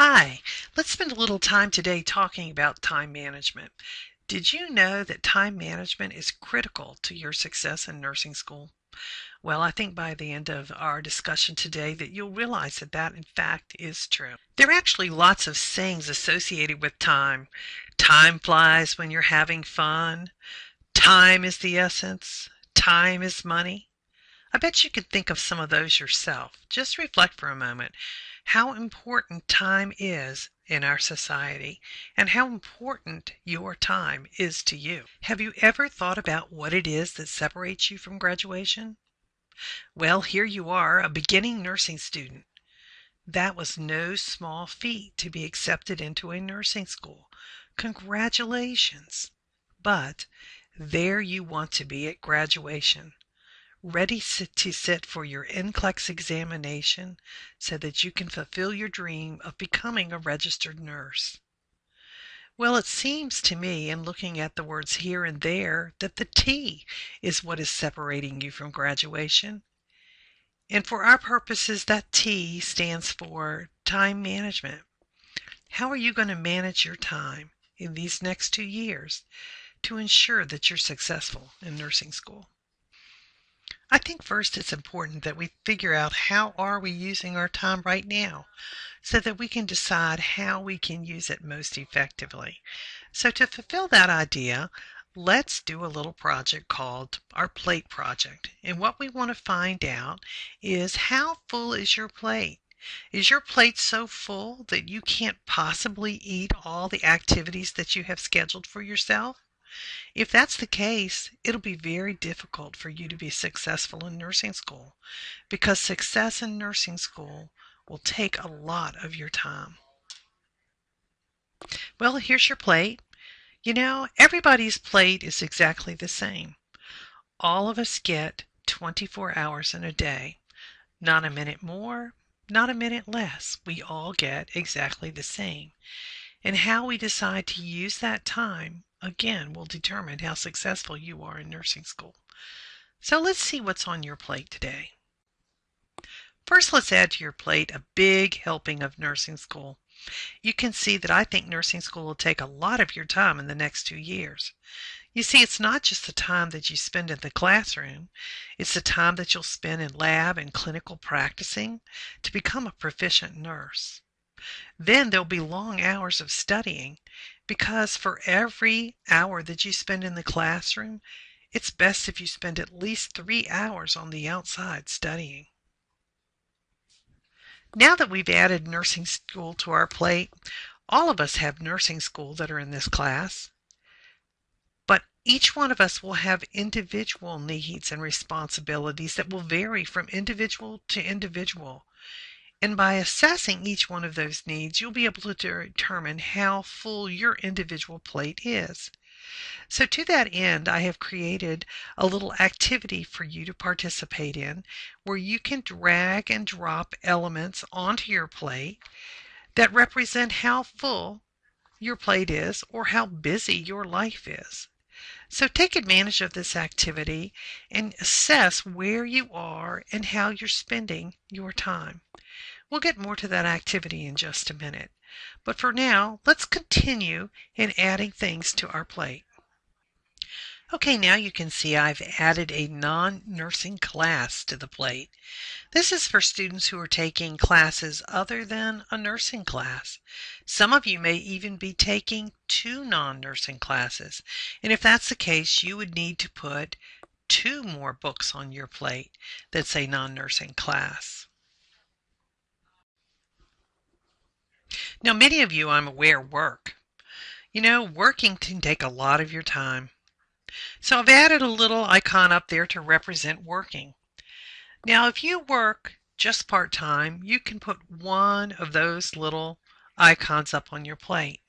Hi, let's spend a little time today talking about time management. Did you know that time management is critical to your success in nursing school? Well, I think by the end of our discussion today that you'll realize that that in fact is true. There are actually lots of sayings associated with time. Time flies when you're having fun. Time is the essence. Time is money. I bet you could think of some of those yourself. Just reflect for a moment how important time is in our society and how important your time is to you. Have you ever thought about what it is that separates you from graduation? Well, here you are, a beginning nursing student. That was no small feat to be accepted into a nursing school. Congratulations! But there you want to be at graduation, ready to sit for your NCLEX examination so that you can fulfill your dream of becoming a registered nurse. Well, it seems to me, in looking at the words here and there, that the T is what is separating you from graduation. And for our purposes, that T stands for time management. How are you going to manage your time in these next 2 years to ensure that you're successful in nursing school? I think first it's important that we figure out how are we using our time right now so that we can decide how we can use it most effectively. So to fulfill that idea, let's do a little project called our plate project. And what we want to find out is how full is your plate? Is your plate so full that you can't possibly eat all the activities that you have scheduled for yourself? If that's the case, it'll be very difficult for you to be successful in nursing school because success in nursing school will take a lot of your time. Well, here's your plate. Everybody's plate is exactly the same. All of us get 24 hours in a day. Not a minute more, not a minute less. We all get exactly the same. And how we decide to use that time, again, will determine how successful you are in nursing school. So let's see what's on your plate today. First, let's add to your plate a big helping of nursing school. You can see that I think nursing school will take a lot of your time in the next 2 years. You see, it's not just the time that you spend in the classroom, it's the time that you'll spend in lab and clinical practicing to become a proficient nurse. Then there'll be long hours of studying because for every hour that you spend in the classroom, it's best if you spend at least 3 hours on the outside studying. Now that we've added nursing school to our plate, all of us have nursing school that are in this class, but each one of us will have individual needs and responsibilities that will vary from individual to individual. And by assessing each one of those needs, you'll be able to determine how full your individual plate is. So to that end, I have created a little activity for you to participate in where you can drag and drop elements onto your plate that represent how full your plate is or how busy your life is. So take advantage of this activity and assess where you are and how you're spending your time. We'll get more to that activity in just a minute. But for now, let's continue in adding things to our plate. Okay, now you can see I've added a non-nursing class to the plate. This is for students who are taking classes other than a nursing class. Some of you may even be taking 2 non-nursing classes. And if that's the case, you would need to put 2 more books on your plate that say non-nursing class. Now, many of you, I'm aware, work. Working can take a lot of your time. So I've added a little icon up there to represent working. Now, if you work just part-time, you can put one of those little icons up on your plate.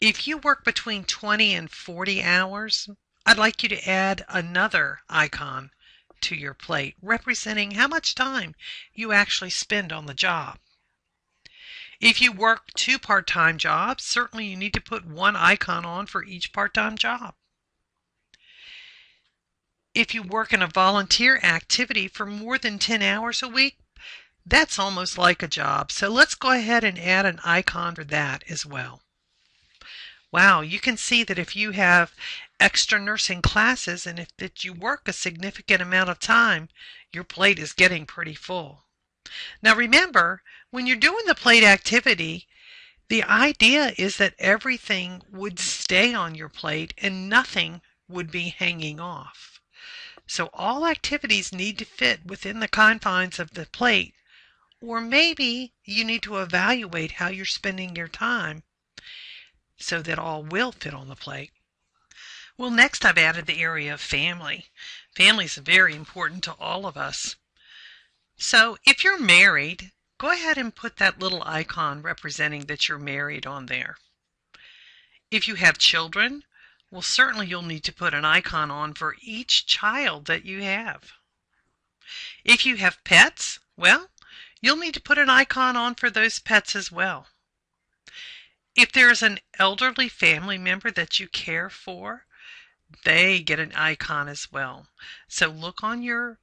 If you work between 20 and 40 hours, I'd like you to add another icon to your plate representing how much time you actually spend on the job. If you work 2 part-time jobs, certainly you need to put one icon on for each part-time job. If you work in a volunteer activity for more than 10 hours a week, That's almost like a job, so let's go ahead and add an icon for that as well. Wow, you can see that if you have extra nursing classes and if that you work a significant amount of time, your plate is getting pretty full. Now remember, when you're doing the plate activity, the idea is that everything would stay on your plate and nothing would be hanging off. So all activities need to fit within the confines of the plate, or maybe you need to evaluate how you're spending your time so that all will fit on the plate. Well, next I've added the area of family. Family is very important to all of us. So if you're married, go ahead and put that little icon representing that you're married on there. If you have children, well, certainly you'll need to put an icon on for each child that you have. If you have pets, well, you'll need to put an icon on for those pets as well. If there is an elderly family member that you care for, they get an icon as well. So look on your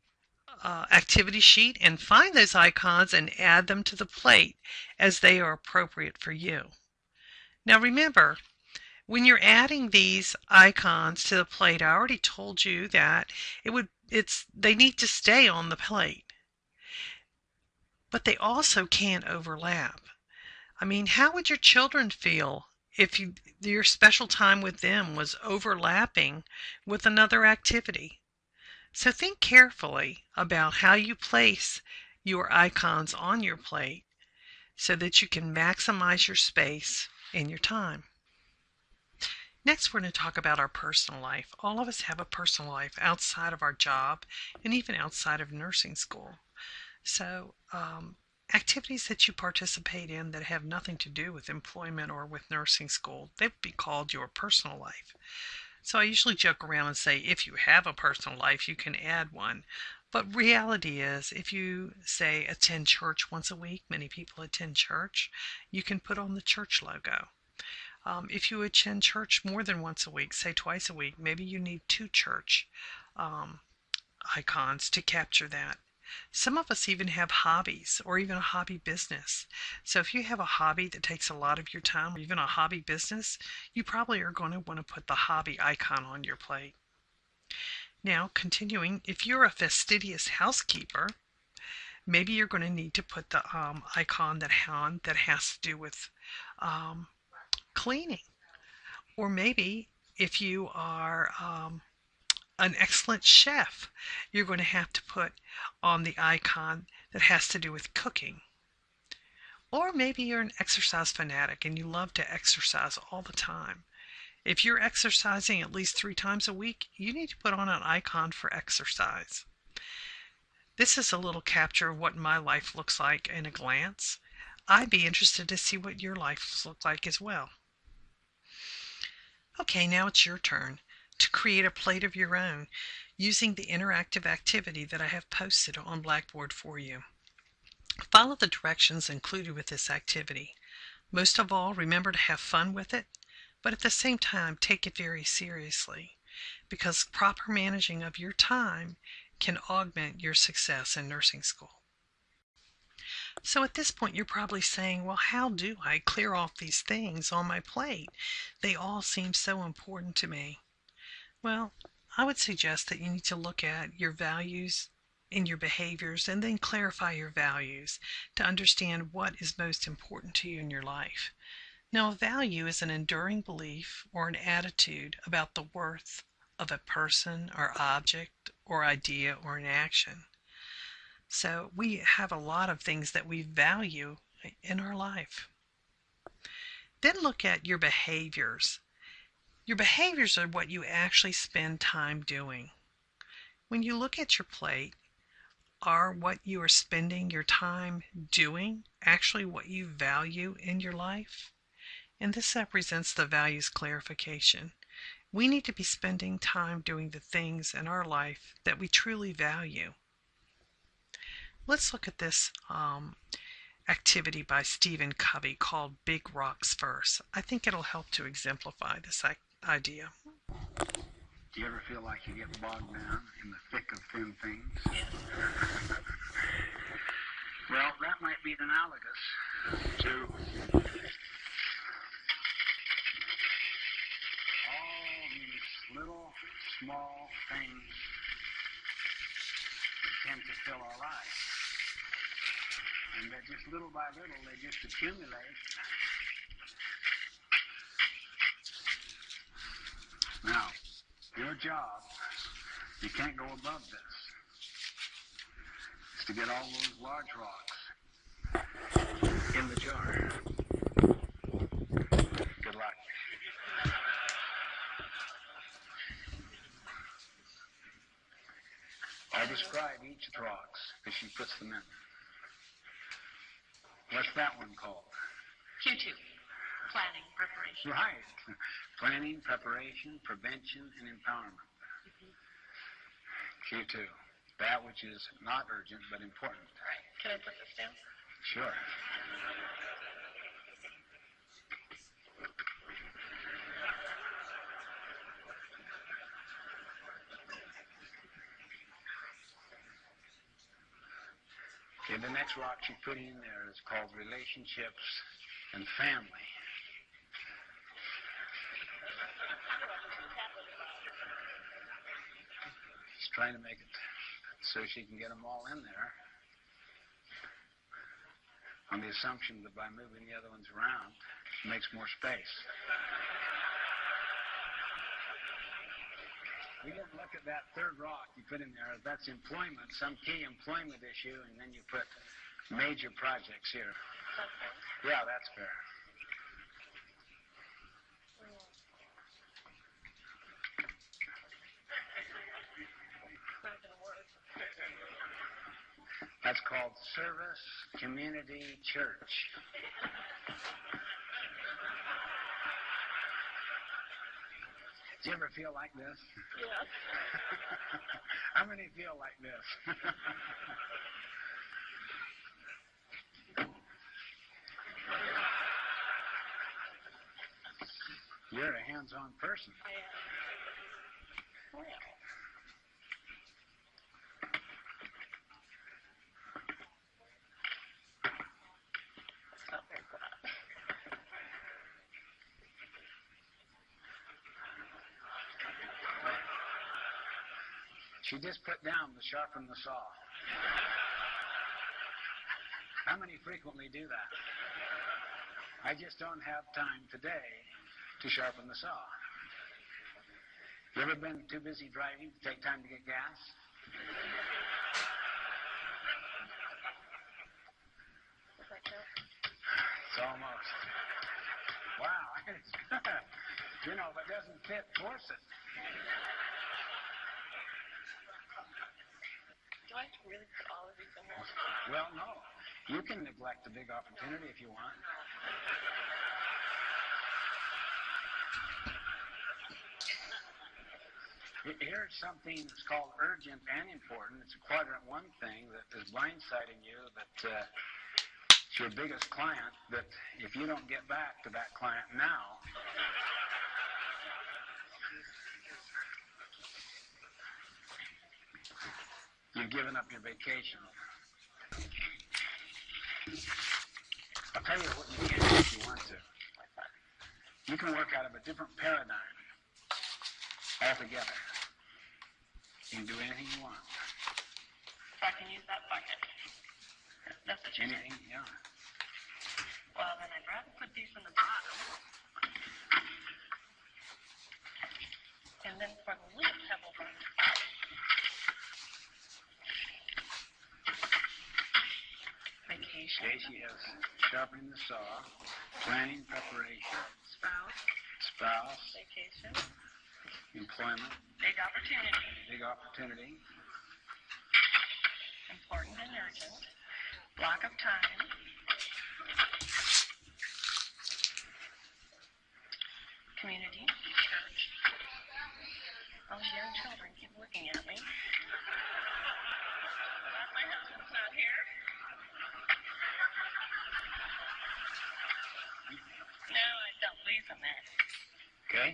activity sheet and find those icons and add them to the plate as they are appropriate for you. Now remember, when you're adding these icons to the plate, I already told you that they need to stay on the plate. But they also can't overlap. I mean, how would your children feel if your special time with them was overlapping with another activity? So think carefully about how you place your icons on your plate so that you can maximize your space and your time. Next, we're going to talk about our personal life. All of us have a personal life outside of our job and even outside of nursing school. So activities that you participate in that have nothing to do with employment or with nursing school, they would be called your personal life. So I usually joke around and say if you have a personal life, you can add one. But reality is, if you, say, attend church once a week, many people attend church, you can put on the church logo. If you attend church more than once a week, say twice a week, maybe you need 2 church icons to capture that. Some of us even have hobbies or even a hobby business. So if you have a hobby that takes a lot of your time or even a hobby business, you probably are going to want to put the hobby icon on your plate. Now, continuing, if you're a fastidious housekeeper, maybe you're going to need to put the icon that has to do with cleaning. Or maybe if you are an excellent chef, you're going to have to put on the icon that has to do with cooking. Or maybe you're an exercise fanatic and you love to exercise all the time. If you're exercising at least 3 times a week, you need to put on an icon for exercise. This is a little capture of what my life looks like in a glance. I'd be interested to see what your life looks like as well. Okay, now it's your turn to create a plate of your own using the interactive activity that I have posted on Blackboard for you. Follow the directions included with this activity. Most of all, remember to have fun with it, but at the same time take it very seriously, because proper managing of your time can augment your success in nursing school. So at this point you're probably saying, well, how do I clear off these things on my plate? They all seem so important to me. Well, I would suggest that you need to look at your values and your behaviors and then clarify your values to understand what is most important to you in your life. Now, a value is an enduring belief or an attitude about the worth of a person or object or idea or an action. So we have a lot of things that we value in our life. Then look at your behaviors. Your behaviors are what you actually spend time doing. When you look at your plate, are what you are spending your time doing actually what you value in your life? And this represents the values clarification. We need to be spending time doing the things in our life that we truly value. Let's look at this activity by Stephen Covey called Big Rocks First. I think it'll help to exemplify this idea. Do you ever feel like you get bogged down in the thick of thin things? Well, that might be analogous to all these little, small things that tend to fill our lives. And that just little by little, they just accumulate. Now, your job, you can't go above this, is to get all those large rocks in the jar. Good luck. I describe each of the rocks as she puts them in. What's that one called? Q2, planning, preparation. Right. Planning, preparation, prevention, and empowerment. Q2. That which is not urgent but important. Right. Can I put this down? Sure. Okay, the next rock she put in there is called relationships and family. She's trying to make it so she can get them all in there on the assumption that by moving the other ones around, it makes more space. We didn't look at that third rock you put in there. That's employment, some key employment issue, and then you put major projects here. Yeah, that's fair. That's called service, community, church. Do you ever feel like this? Yes. How many feel like this? You're a hands-on person. I am. Well. That's not very good. She just put down the sharpen the saw. How many frequently do that? I just don't have time today to sharpen the saw. You ever been too busy driving to take time to get gas? It's almost. Wow. You know, if it doesn't fit, force it. Do I have to really put all of these in there? Well, no. You can neglect the big opportunity if you want. Here's something that's called urgent and important. It's a quadrant one thing that is blindsiding you, that it's your biggest client, that if you don't get back to that client now, you've given up your vacation. I'll tell you what you can do if you want to. You can work out of a different paradigm altogether. You can do anything you want. So I can use that bucket. That's what you're saying. Anything, yeah. Well, then I'd rather put these in the bottom. And then for the little pebbles on the side. Vacation. Okay, she has sharpening the saw, planning, preparation, spouse, Vacation. employment, Big opportunity. big opportunity, Important and urgent. Block of time. Community. Church. Oh, young children keep looking at me. Glad my husband's not here. No, I don't leave him there. okay?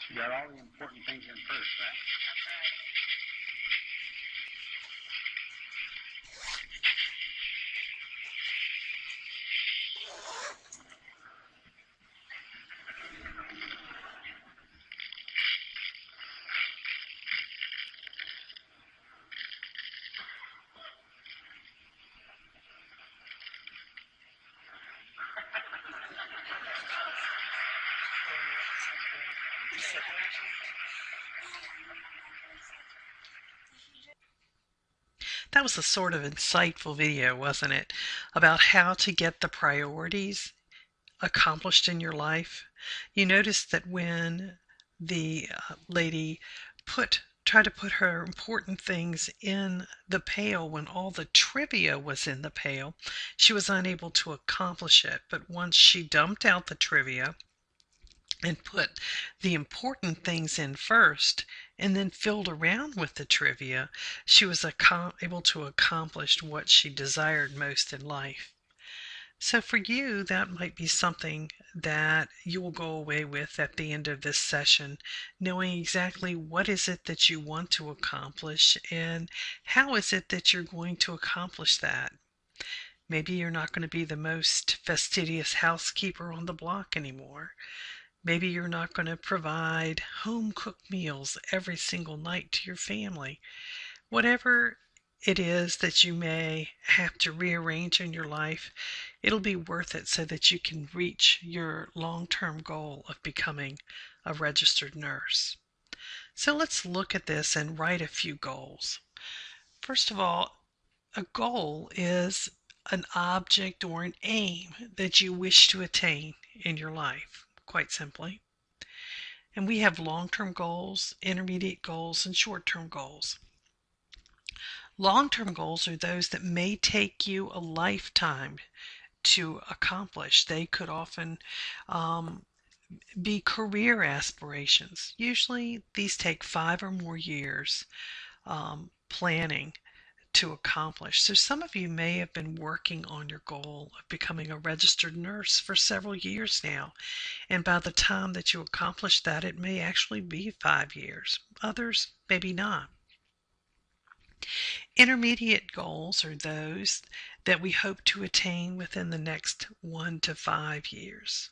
You got all the important things in first, right? That's right. That was a sort of insightful video, wasn't it? About how to get the priorities accomplished in your life. You noticed that when the lady tried to put her important things in the pail when all the trivia was in the pail, she was unable to accomplish it. But once she dumped out the trivia and put the important things in first and then filled around with the trivia, she was able to accomplish what she desired most in life. So for you, that might be something that you will go away with at the end of this session, knowing exactly what is it that you want to accomplish and how is it that you're going to accomplish that. Maybe you're not going to be the most fastidious housekeeper on the block anymore. Maybe you're not going to provide home-cooked meals every single night to your family. Whatever it is that you may have to rearrange in your life, it'll be worth it so that you can reach your long-term goal of becoming a registered nurse. So let's look at this and write a few goals. First of all, a goal is an object or an aim that you wish to attain in your life, quite simply. And we have long-term goals, intermediate goals, and short-term goals. Long-term goals are those that may take you a lifetime to accomplish. They could often be career aspirations. Usually these take 5 or more years planning to accomplish. So some of you may have been working on your goal of becoming a registered nurse for several years now. And by the time that you accomplish that, it may actually be 5 years. Others, maybe not. Intermediate goals are those that we hope to attain within the next 1 to 5 years.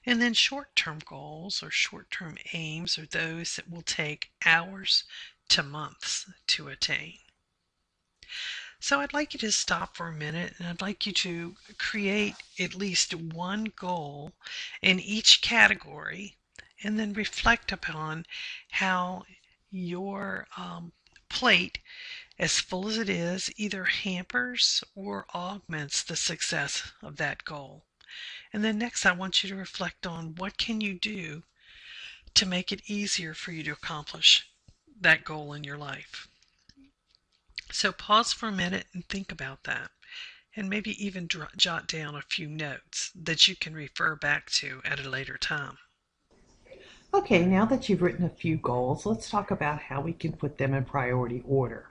And then short-term goals or short-term aims are those that will take hours to months to attain. So I'd like you to stop for a minute and I'd like you to create at least one goal in each category and then reflect upon how your plate, as full as it is, either hampers or augments the success of that goal. And then next I want you to reflect on what can you do to make it easier for you to accomplish that goal in your life. So pause for a minute and think about that, and maybe even jot down a few notes that you can refer back to at a later time. Okay, now that you've written a few goals, let's talk about how we can put them in priority order.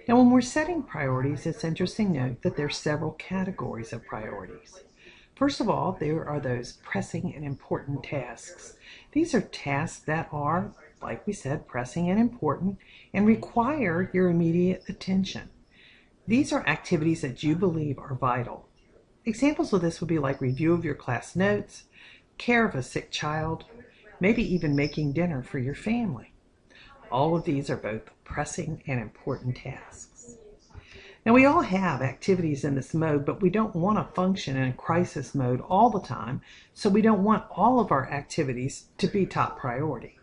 Now, when we're setting priorities, it's interesting to note that there are several categories of priorities. First of all, there are those pressing and important tasks. These are tasks that are, like we said, pressing and important and require your immediate attention. These are activities that you believe are vital. Examples of this would be like review of your class notes, care of a sick child, maybe even making dinner for your family. All of these are both pressing and important tasks. Now, we all have activities in this mode, but we don't want to function in a crisis mode all the time, so we don't want all of our activities to be top priority.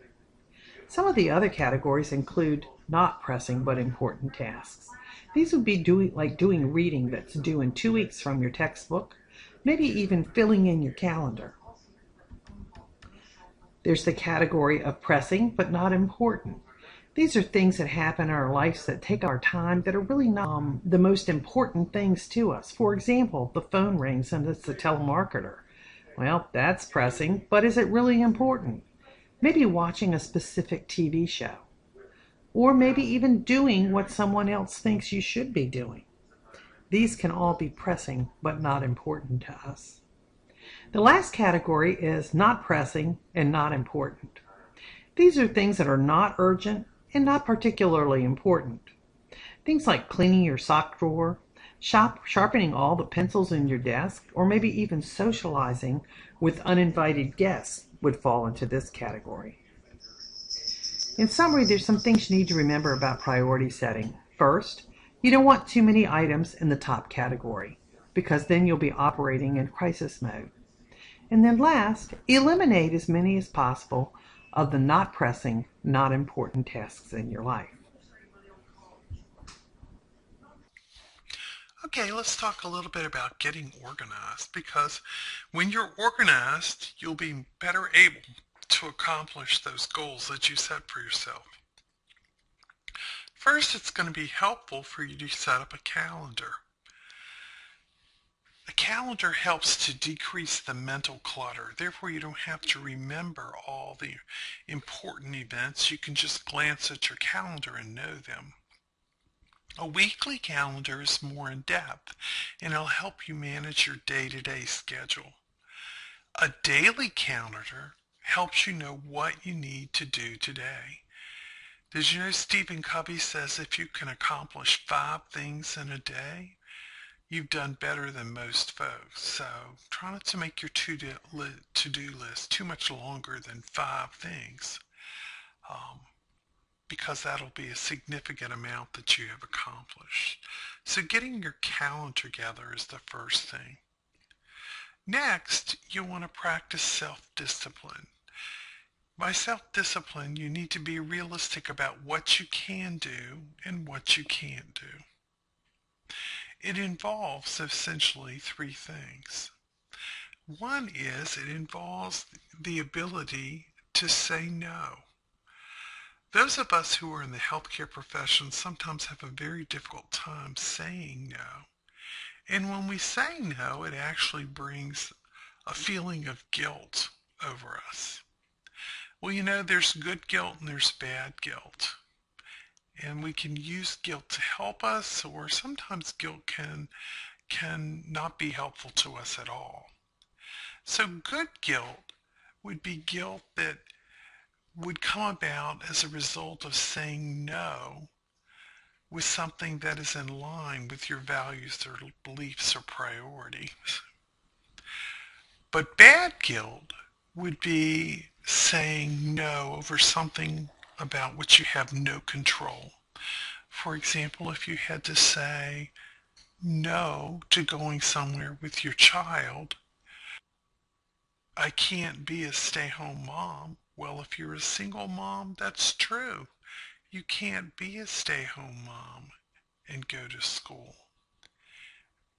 Some of the other categories include not pressing but important tasks. These would be doing reading that's due in 2 weeks from your textbook, maybe even filling in your calendar. There's the category of pressing but not important. These are things that happen in our lives that take our time that are really not the most important things to us. For example, the phone rings and it's the telemarketer. Well, that's pressing, but is it really important? Maybe watching a specific TV show. Or maybe even doing what someone else thinks you should be doing. These can all be pressing but not important to us. The last category is not pressing and not important. These are things that are not urgent and not particularly important. Things like cleaning your sock drawer, sharpening all the pencils in your desk, or maybe even socializing with uninvited guests would fall into this category. In summary, there's some things you need to remember about priority setting. First, you don't want too many items in the top category, because then you'll be operating in crisis mode. And then last, eliminate as many as possible of the not pressing, not important tasks in your life. Okay, let's talk a little bit about getting organized because when you're organized, you'll be better able to accomplish those goals that you set for yourself. First, it's going to be helpful for you to set up a calendar. A calendar helps to decrease the mental clutter. Therefore, you don't have to remember all the important events. You can just glance at your calendar and know them. A weekly calendar is more in depth and it'll help you manage your day-to-day schedule. A daily calendar helps you know what you need to do today. Did you know Stephen Covey says if you can accomplish 5 things in a day, you've done better than most folks. So try not to make your to-do list too much longer than 5 things. Because that'll be a significant amount that you have accomplished. So getting your calendar together is the first thing. Next, you want to practice self-discipline. By self-discipline, you need to be realistic about what you can do and what you can't do. It involves essentially 3 things. One is it involves the ability to say no. Those of us who are in the healthcare profession sometimes have a very difficult time saying no. And when we say no, it actually brings a feeling of guilt over us. Well, there's good guilt and there's bad guilt. And we can use guilt to help us, or sometimes guilt can not be helpful to us at all. So good guilt would be guilt that would come about as a result of saying no with something that is in line with your values or beliefs or priorities. But bad guilt would be saying no over something about which you have no control. For example, if you had to say no to going somewhere with your child, I can't be a stay-home mom. Well, if you're a single mom, that's true. You can't be a stay-home mom and go to school.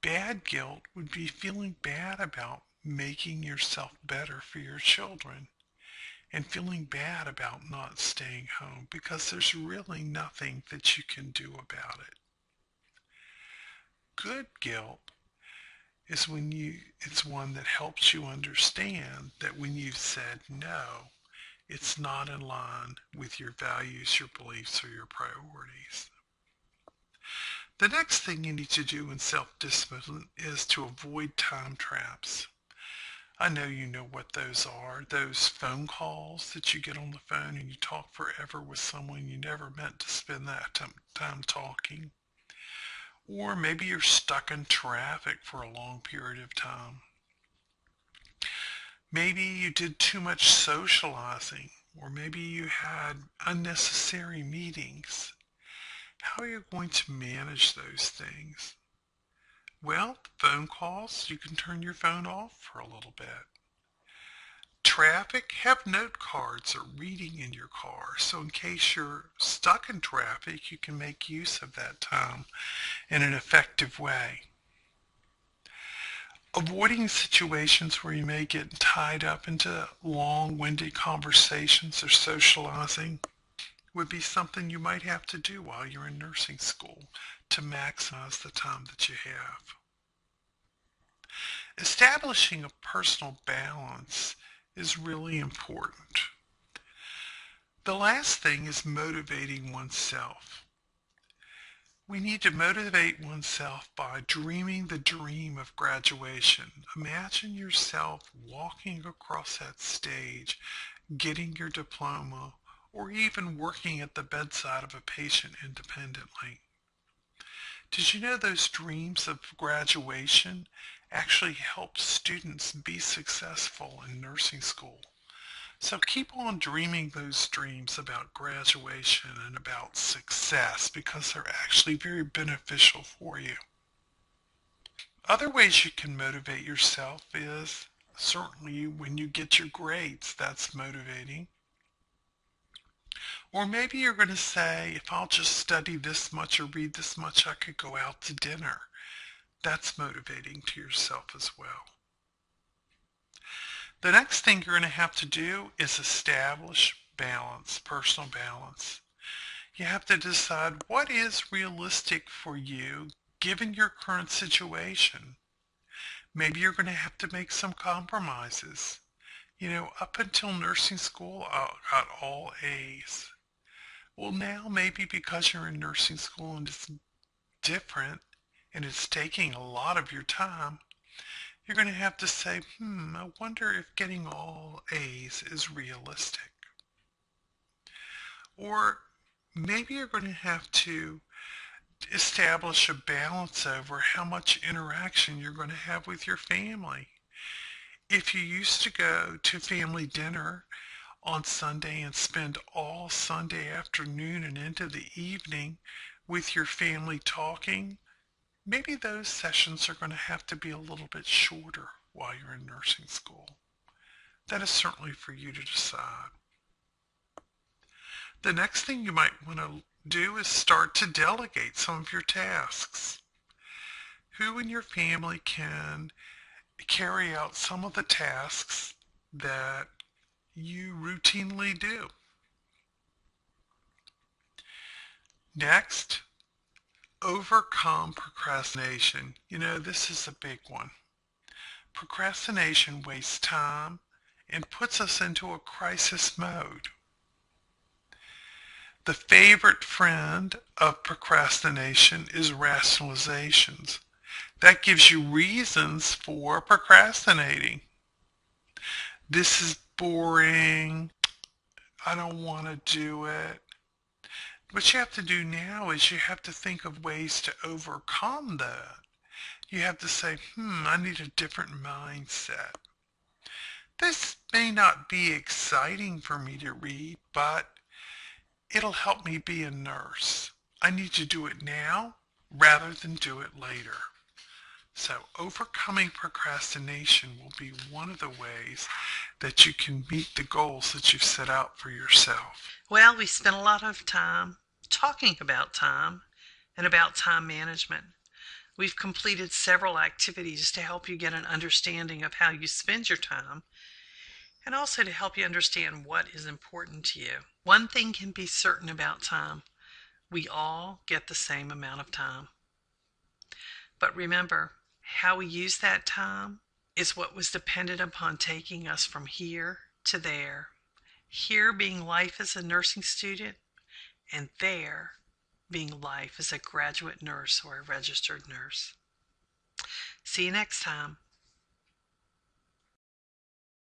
Bad guilt would be feeling bad about making yourself better for your children and feeling bad about not staying home because there's really nothing that you can do about it. Good guilt is it's one that helps you understand that when you've said no, it's not in line with your values, your beliefs, or your priorities. The next thing you need to do in self-discipline is to avoid time traps. I know you know what those are, those phone calls that you get on the phone and you talk forever with someone you never meant to spend that time talking. Or maybe you're stuck in traffic for a long period of time. Maybe you did too much socializing, or maybe you had unnecessary meetings. How are you going to manage those things? Well, phone calls, you can turn your phone off for a little bit. Traffic, have note cards or reading in your car. So in case you're stuck in traffic, you can make use of that time in an effective way. Avoiding situations where you may get tied up into long-winded conversations or socializing would be something you might have to do while you're in nursing school to maximize the time that you have. Establishing a personal balance is really important. The last thing is motivating oneself. We need to motivate oneself by dreaming the dream of graduation. Imagine yourself walking across that stage, getting your diploma, or even working at the bedside of a patient independently. Did you know those dreams of graduation actually help students be successful in nursing school? So keep on dreaming those dreams about graduation and about success because they're actually very beneficial for you. Other ways you can motivate yourself is certainly when you get your grades, that's motivating. Or maybe you're going to say, if I'll just study this much or read this much, I could go out to dinner. That's motivating to yourself as well. The next thing you're going to have to do is establish balance, personal balance. You have to decide what is realistic for you given your current situation. Maybe you're going to have to make some compromises. Up until nursing school, I got all A's. Well, now maybe because you're in nursing school and it's different and it's taking a lot of your time, you're going to have to say, I wonder if getting all A's is realistic. Or maybe you're going to have to establish a balance over how much interaction you're going to have with your family. If you used to go to family dinner on Sunday and spend all Sunday afternoon and into the evening with your family talking, maybe those sessions are going to have to be a little bit shorter while you're in nursing school. That is certainly for you to decide. The next thing you might want to do is start to delegate some of your tasks. Who in your family can carry out some of the tasks that you routinely do? Next, overcome procrastination. This is a big one. Procrastination wastes time and puts us into a crisis mode. The favorite friend of procrastination is rationalizations. That gives you reasons for procrastinating. This is boring. I don't want to do it. What you have to do now is you have to think of ways to overcome that. You have to say, I need a different mindset. This may not be exciting for me to read, but it'll help me be a nurse. I need to do it now rather than do it later. So overcoming procrastination will be one of the ways that you can meet the goals that you've set out for yourself. Well, we spent a lot of time talking about time and about time management. We've completed several activities to help you get an understanding of how you spend your time and also to help you understand what is important to you. One thing can be certain about time. We all get the same amount of time. But remember, how we use that time is what was dependent upon taking us from here to there. Here being life as a nursing student, and there being life as a graduate nurse or a registered nurse. See you next time.